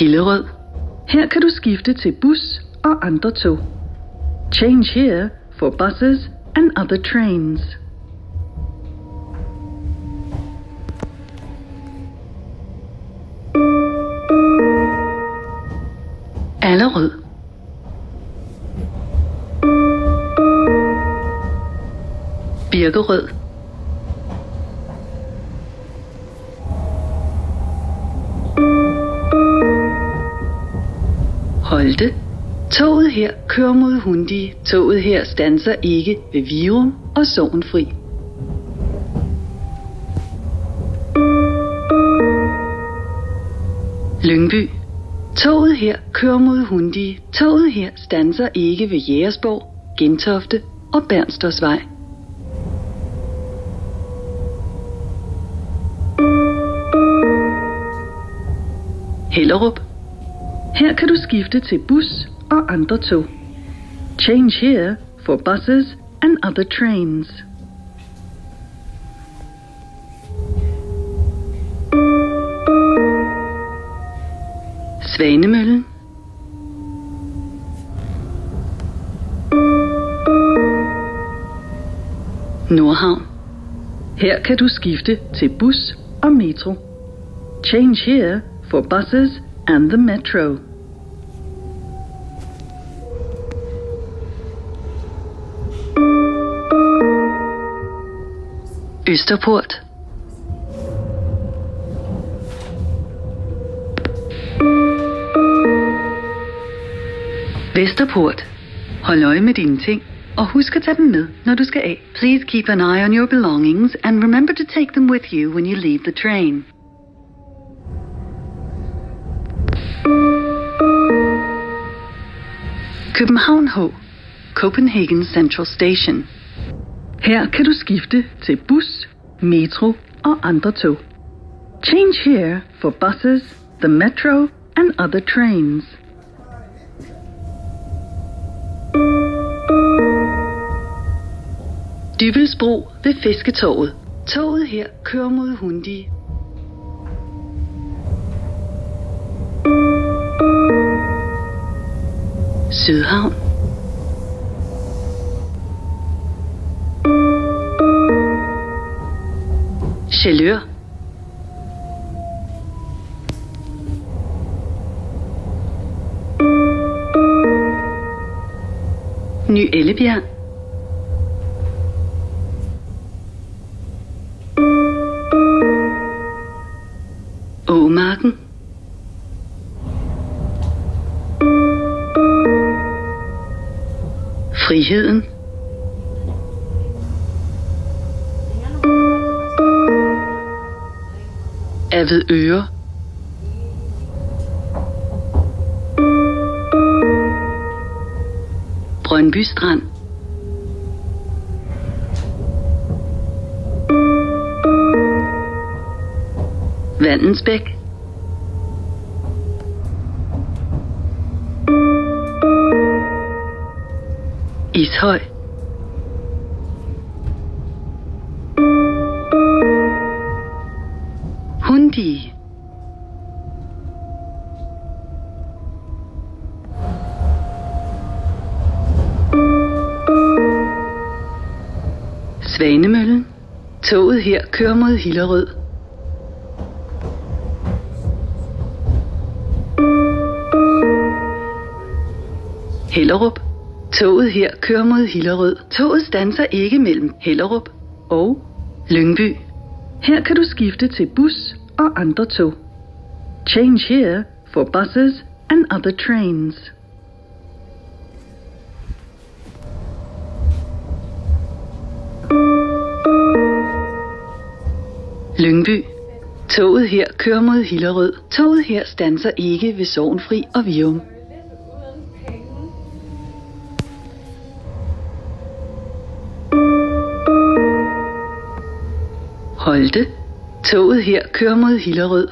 Hillerød. Her kan du skifte til bus og andre tog. Change here for buses and other trains. Allerød. Birkerød. Holte. Toget her kører mod Hundi. Toget her standser ikke ved Virum og Sorgenfri. Lyngby. Toget her kører mod Hundi. Toget her standser ikke ved Jægersborg, Gentofte og Bernstorffsvej. Hellerup. Her kan du skifte til bus og andre tog. Change here for buses and other trains. Svanemøllen. Nordhavn. Her kan du skifte til bus og metro. Change here for buses and the metro. Østerport. Vesterport. Hold øje med dine ting, og husk at tage dem med, når du skal af. Please keep an eye on your belongings and remember to take them with you when you leave the train. København H. Copenhagen Central Station. Her kan du skifte til bus, metro og andre tog. Change here for buses, the metro and other trains. Dybbølsbro ved Fisketorvet. Toget her kører mod Hundi. Sydhavn. Sjælør. Ny Ellebjerg. Åmarken. Friheden. Avedøre. Brøndby Strand. Vandensbæk. Ishøj. Hundi. Svanemøllen. Toget her kører mod Hillerød. Hellerup. Toget her kører mod Hillerød. Toget standser ikke mellem Hellerup og Lyngby. Her kan du skifte til bus og andre tog. Change here for buses and other trains. Lyngby. Toget her kører mod Hillerød. Toget her standser ikke ved Sorgenfri og Virum. Holte. Toget her kører mod Hillerød.